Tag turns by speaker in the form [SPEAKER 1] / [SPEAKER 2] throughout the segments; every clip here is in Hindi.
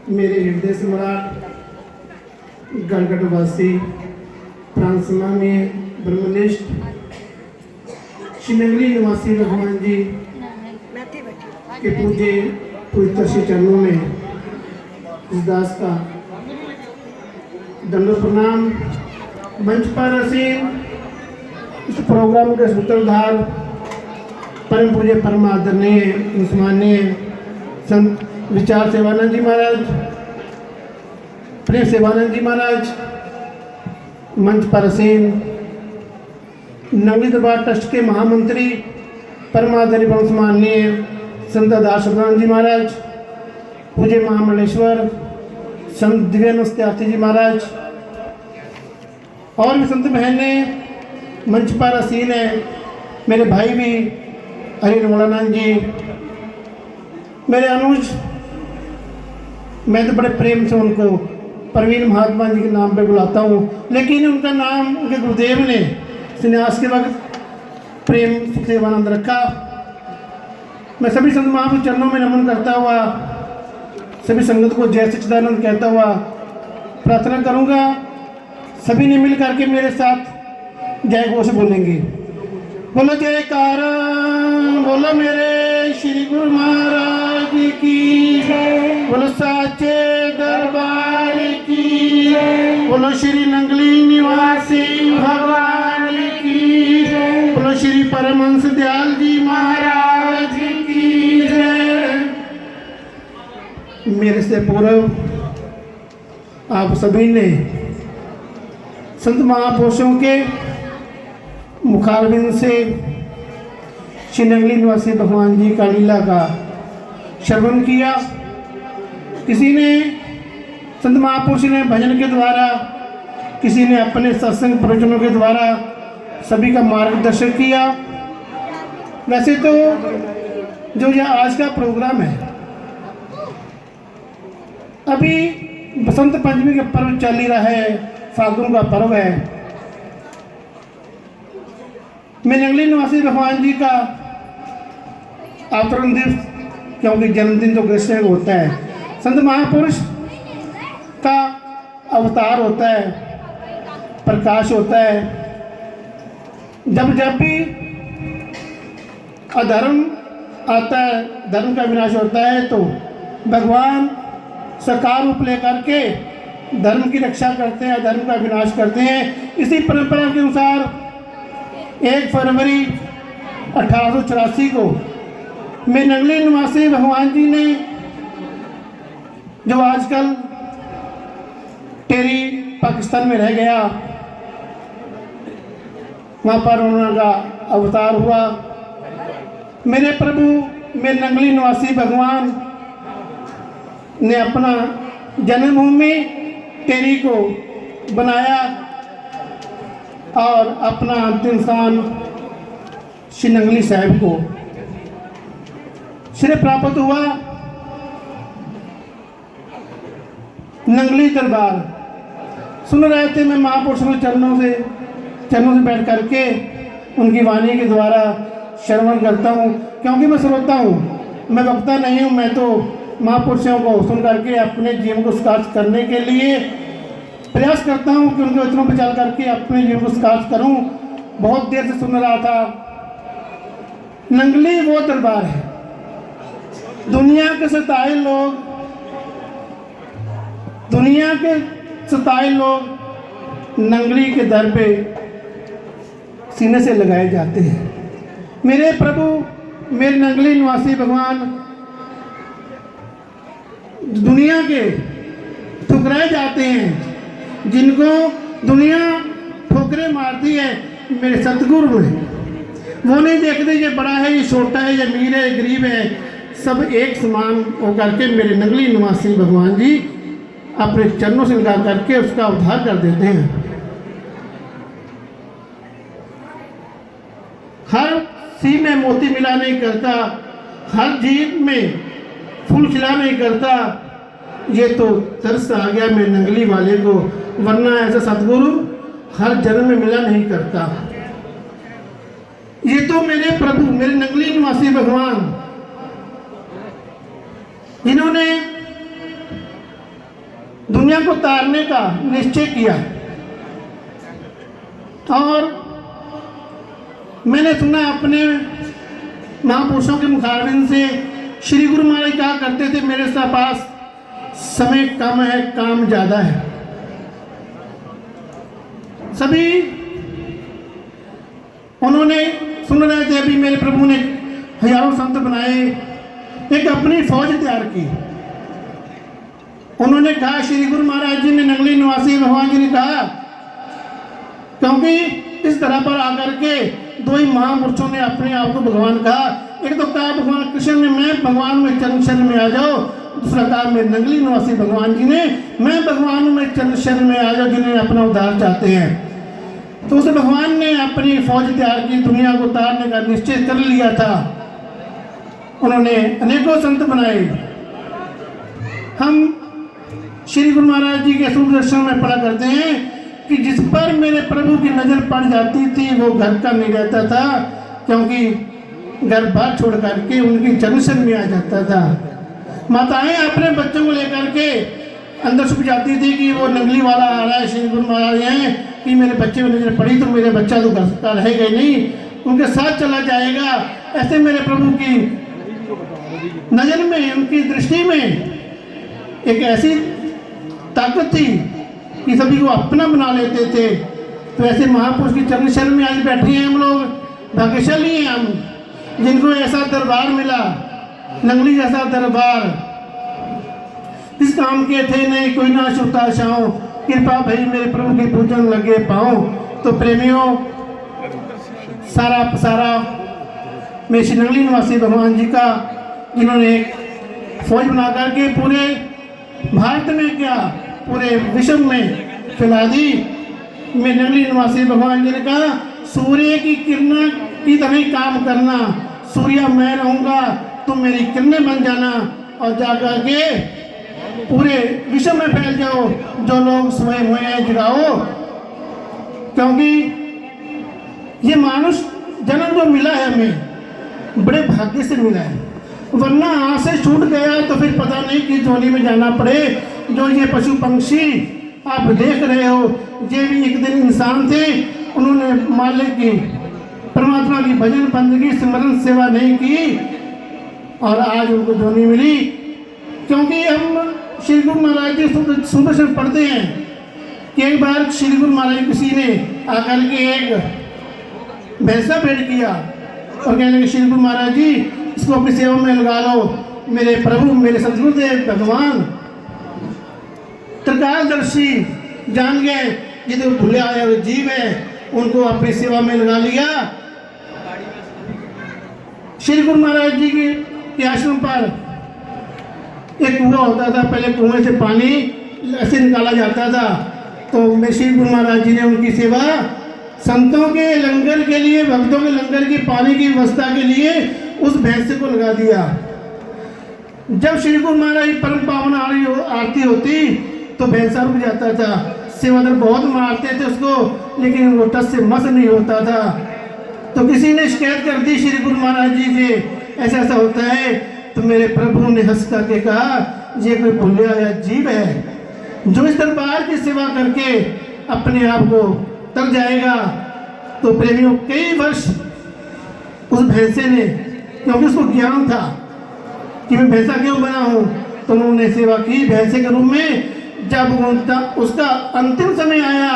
[SPEAKER 1] मेरे हृदय सम्राट गढ़गढ़वासी प्रांसमा में ब्रह्मनिष्ठ श्री नगरी निवासी भगवान जी के पूजे पवित्र श्री चरणों में इस दास का दंडोत प्रणाम। मंच पर आसीन इस प्रोग्राम के सूत्रधार परम पूज्य परम आदरणीय सम्माननीय संत विचार सेवानंद जी महाराज, प्रेम सेवानंद जी महाराज, मंच पर आसीन नगरी दरबार ट्रस्ट के महामंत्री परम आदरणीय परम सम्माननीय संत दास जी महाराज, पूज्य महामंडलेश्वर संत दिव्यानंद जी महाराज और भी संत बहने मंच पर आसीन है। मेरे भाई भी हरि रमणानंद जी, मेरे अनुज, मैं तो बड़े प्रेम से उनको प्रवीण महात्मा जी के नाम पे बुलाता हूँ, लेकिन उनका नाम उनके गुरुदेव ने संन्यास के वक्त प्रेम सुखदेवानंद रखा। मैं सभी संत महापुरुष चरणों में नमन करता हुआ सभी संगत को जय सच्चिदानंद कहता हुआ प्रार्थना करूँगा। सभी ने मिल करके मेरे साथ जय घोष बोलेंगे। बोलो जयकारा, बोलो मेरे श्री गुरु महाराज की, बोलो साचे दरबार की, बोलो श्री नंगली निवासी भगवान की, बोलो श्री परमहंस दयाल जी महाराज की जय। मेरे से पूर्व आप सभी ने संत महापुरुषों के मुखारबिंद से श्री नगरी निवासी भगवान जी का लीला का श्रवण किया। किसी ने संत महापुरुष ने भजन के द्वारा, किसी ने अपने सत्संग प्रवचनों के द्वारा सभी का मार्गदर्शन किया। वैसे तो जो यह आज का प्रोग्राम है, अभी बसंत पंचमी का पर्व चल ही रहा है, फागुन का पर्व है। मैं नगरी निवासी भगवान जी का अवतरण दिवस, क्योंकि जन्मदिन तो कृष्ण को होता है, संत महापुरुष का अवतार होता है, प्रकाश होता है। जब जब भी अधर्म आता है, धर्म का विनाश होता है, तो भगवान साकार रूप लेकर के धर्म की रक्षा करते हैं, धर्म का विनाश करते हैं। इसी परंपरा के अनुसार 1 फरवरी 1884 को मैं नगरी निवासी भगवान जी ने, जो आजकल टेरी पाकिस्तान में रह गया, वहाँ पर उनका अवतार हुआ। मेरे प्रभु, मेरे नगरी निवासी भगवान ने अपना जन्मभूमि टेरी को बनाया और अपना अंतिम स्थान श्री नंगली साहिब को श्रेय प्राप्त हुआ। नंगली दरबार सुन रहे थे, मैं महापुरुषों के चरणों से बैठ करके उनकी वाणी के द्वारा श्रवण करता हूँ, क्योंकि मैं श्रोता हूँ, मैं वक्ता नहीं हूँ। मैं तो महापुरुषों को सुन करके अपने जीवन को साकार करने के लिए प्रयास करता हूँ कि उनके वचनों पर चल करके अपने जीवन को साकार करूँ। बहुत देर से सुन रहा था। नंगली वो दरबार है, दुनिया के 27 लोग नंगली के दर पे सीने से लगाए जाते हैं। मेरे प्रभु, मेरे नंगली निवासी भगवान दुनिया के ठुकराए जाते हैं, जिनको दुनिया ठोकरें मारती है, मेरे सतगुरु हैं। वो नहीं देखते ये बड़ा है, ये छोटा है, ये अमीर है, ये गरीब है, सब एक समान होकर के मेरे नगरी निवासी भगवान जी अपने चरणों से लगा करके उसका उद्धार कर देते हैं। हर सी में मोती मिला नहीं करता, हर जीव में फूल खिला नहीं करता। ये तो तरस आ गया मैं नंगली वाले को, वरना ऐसा सतगुरु हर जन्म में मिला नहीं करता। ये तो मेरे प्रभु, मेरे नंगली निवासी भगवान, जिन्होंने दुनिया को तारने का निश्चय किया। और मैंने सुना अपने महापुरुषों के मुखारबिन से, श्री गुरु महाराज कहा करते थे, मेरे पास समय कम है, काम ज़्यादा है। सभी उन्होंने सुन रहे थे, अभी मेरे प्रभु ने हजारों संत बनाए, एक अपनी फौज तैयार की। उन्होंने कहा, श्री गुरु महाराज जी ने, नंगली निवासी भगवान जी ने कहा, क्योंकि इस तरह पर आकर के दो ही महापुरुषों ने अपने आप को भगवान कहा। एक तो कहा भगवान कृष्ण ने, मैं भगवान में चरण शरण में आ जाओ। दूसरा कहा मेरे नंगली निवासी भगवान जी ने, मैं भगवान में चरण शरण में आ जाओ, जिन्हें अपना उद्धार चाहते हैं। तो उस भगवान ने अपनी फौज तैयार की, दुनिया को तारने का निश्चय कर लिया था। उन्होंने अनेकों संत बनाए। हम श्री गुरु महाराज जी के शुभ दर्शन में पढ़ा करते हैं कि जिस पर मेरे प्रभु की नज़र पड़ जाती थी वो घर का नहीं रहता था, क्योंकि घर बार छोड़ करके उनकी जंक्शन में आ जाता था। माताएं अपने बच्चों को लेकर के अंदर छुप जाती थी कि वो नंगली वाला आ रहा है, श्री गुरु महाराज हैं, कि मेरे बच्चे में नजर पड़ी तो मेरे बच्चा तो घर का रहेगा नहीं, उनके साथ चला जाएगा। ऐसे मेरे प्रभु की नजर में, उनकी दृष्टि में एक ऐसी ताकत थी कि सभी को अपना बना लेते थे। तो ऐसे महापुरुष की चरण शरण में आज बैठे हैं हम लोग, भाग्यशाली हैं हम, जिनको ऐसा दरबार मिला, नंगली जैसा दरबार। इस काम के थे नहीं कोई ना छूटा छाओ, कृपा भई मेरे प्रभु के पूजन लगे पाओ। तो प्रेमियों, सारा पसारा मेरे श्री नंगली निवासी भगवान जी का, जिन्होंने एक फौज बना करके पूरे भारत में क्या पूरे विश्व में फैला दी। मेरे नंगली निवासी भगवान जी ने कहा, सूर्य की किरण की तरह ही काम करना, सूर्य मैं रहूँगा, तुम मेरी किरणें बन जाना और जाकर के पूरे विश्व में फैल जाओ। जो लोग सोए हुए हैं जगाओ, क्योंकि ये मानुष जन्म जो मिला है हमें बड़े भाग्य से मिला है, वरना हाथ से छूट गया तो फिर पता नहीं कि जोली में जाना पड़े। जो ये पशु पंक्षी आप देख रहे हो, ये भी एक दिन इंसान थे, उन्होंने मालिक की परमात्मा की भजन बंदगी सिमरन सेवा नहीं की और आज उनको जोनी मिली। क्योंकि हम श्री गुरु महाराज जी सुदर्शन पढ़ते हैं कि एक बार श्री गुरु महाराज किसी ने आकर के एक भैंसा भेंट किया और कहने लगे, श्री गुरु महाराज जी इसको अपनी सेवा में लगा लो। मेरे प्रभु, मेरे सदगुरुदेव भगवान त्रिकालदर्शी जान गए, ये तो भूले आया हुए जीव है, उनको अपनी सेवा में लगा लिया। श्री गुरु महाराज जी के आश्रम पर एक कुआं होता था, पहले कुएं से पानी ऐसे निकाला जाता था। तो मैं श्री गुरु महाराज जी ने उनकी सेवा संतों के लंगर के लिए, भक्तों के लंगर की पानी की व्यवस्था के लिए उस भैंसे को लगा दिया। जब श्री गुरु महाराज की परम पावन आरती होती तो भैंसा रुक जाता था। सेवादार बहुत मारते थे उसको, लेकिन वो टस से मस नहीं होता था। तो किसी ने शिकायत कर दी श्री गुरु महाराज जी से, ऐसा ऐसा होता है। तो मेरे प्रभु ने हंस करके कहा, ये कोई भूलिया हुआ जीव है जो इस दरबार की सेवा करके अपने आप को तर जाएगा। तो प्रेमियों, कई वर्ष उस भैंसे ने, क्योंकि उसको ज्ञान था कि मैं भैंसा क्यों बना हूँ, तो उन्होंने सेवा की भैंसे के रूप में। जब उसका अंतिम समय आया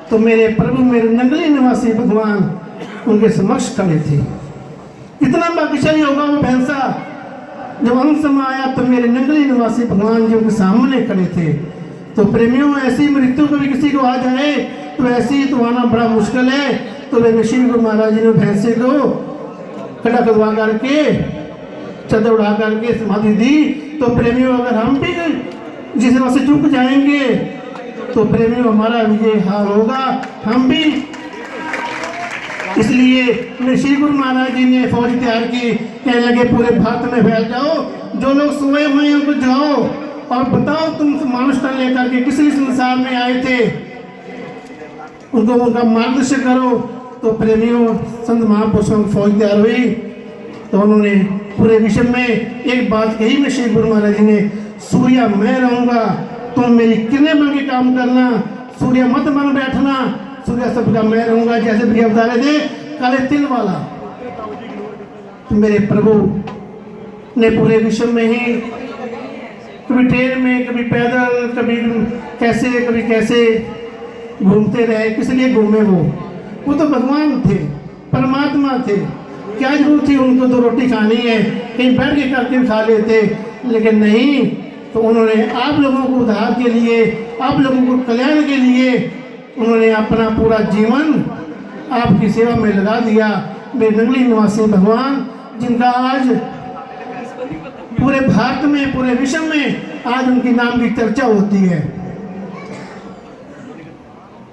[SPEAKER 1] तो मेरे प्रभु, मेरे नंगली निवासी भगवान उनके समक्ष खड़े थे। कितना भाग्यशाली होगा वो भैंसा, जब अंत समय आया तो मेरे नंगली निवासी भगवान जी उनके सामने खड़े थे। तो प्रेमियों, ऐसी मृत्यु कभी किसी को आ जाए तो ऐसी तो आना बड़ा मुश्किल है। तो मेरे श्री गुरु महाराज जी ने भैंसे को खड़ा करवा करके, चादर उड़ा करके समाधि दी। तो प्रेमियों, अगर हम भी जिस तरह से चूक जाएंगे तो प्रेमियों हमारा भी ये हाल होगा, हम भी। इसलिए मेरे श्री गुरु महाराज जी ने फौज तैयार की, कहने लगे पूरे भारत में फैल जाओ, जो लोग सोए हुए हैं उनको जाओ और बताओ तुम मानुष तन लेकर के किस लिए संसार में आए थे, उनको उनका मार्गदर्शन करो। तो प्रेमियों, संत महापुरुषों की फौज तैयार हुई। तो उन्होंने पूरे विश्व में एक बात कही में श्री गुरु महाराज जी ने, सूर्य मैं रहूँगा, तुम मेरी किरणें बन के काम करना, सूर्य मत बन बैठना, सूर्य सबका मैं रहूंगा। जैसे प्रिय अवतारे थे काले तिल वाला। तो मेरे प्रभु ने पूरे विश्व में ही कभी ट्रेन में, कभी पैदल, कभी कैसे घूमते रहे। किस लिए घूमे? वो तो भगवान थे, परमात्मा थे। क्या जरूरत थी उनको? तो रोटी खानी है, कहीं बैठ के करके खा लेते, लेकिन नहीं। तो उन्होंने आप लोगों को उद्धार के लिए, आप लोगों को कल्याण के लिए उन्होंने अपना पूरा जीवन आपकी सेवा में लगा दिया। मेरे नगली निवासी भगवान, जिनका आज पूरे भारत में, पूरे विश्व में आज उनकी नाम की चर्चा होती है।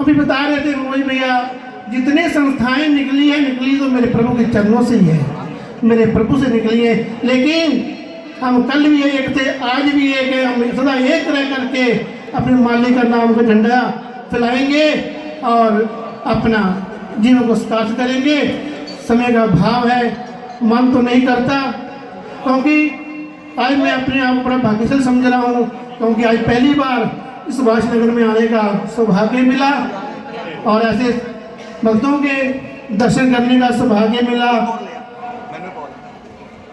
[SPEAKER 1] अभी बता रहे थे मोहित भैया, जितने संस्थाएं निकली तो मेरे प्रभु के चरणों से ही है, मेरे प्रभु से निकली है। लेकिन हम कल भी एक थे, आज भी एक है। हम सदा एक रह करके अपने मालिक का नाम का झंडा फैलाएंगे और अपना जीवन को सार्थक करेंगे। समय का भाव है, मन तो नहीं करता, क्योंकि आज मैं अपने आप को बड़ा भाग्यशाली समझ रहा हूँ, क्योंकि आज पहली बार इस सुभाष नगर में आने का सौभाग्य मिला और ऐसे भक्तों के दर्शन करने का सौभाग्य मिला।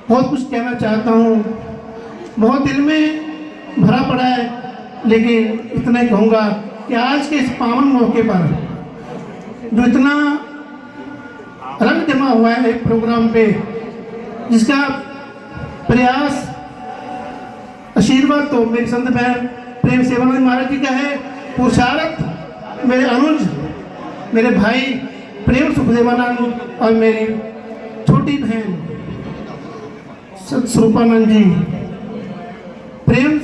[SPEAKER 1] बहुत कुछ कहना चाहता हूँ, बहुत दिल में भरा पड़ा है, लेकिन इतना ही कहूँगा कि आज के इस पावन मौके पर जो इतना रंग जमा हुआ है एक प्रोग्राम पे, जिसका प्रयास, आशीर्वाद तो मेरे संत बहन प्रेम सेवानंद महाराज जी का है, पुरुषार्थ मेरे अनुज, मेरे भाई प्रेम सुखदेवानंद और मेरी छोटी बहन स्वरूपानंद जी, प्रेम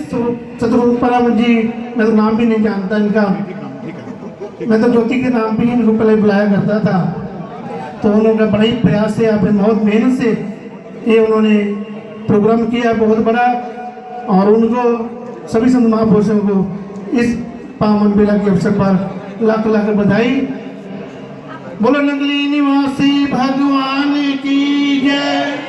[SPEAKER 1] सतरूपानंद जी। मैं तो नाम भी नहीं जानता इनका, मैं तो ज्योति के नाम भी इनको पहले बुलाया करता था। तो उन्होंने बड़ा ही प्रयास से, अपने बहुत मेहनत से ये उन्होंने प्रोग्राम किया बहुत बड़ा, और उनको सभी संत महापुरुषों को इस पावन बेला के अवसर पर लाख लाख बधाई। बोलो नगली निवासी भगवान की जय।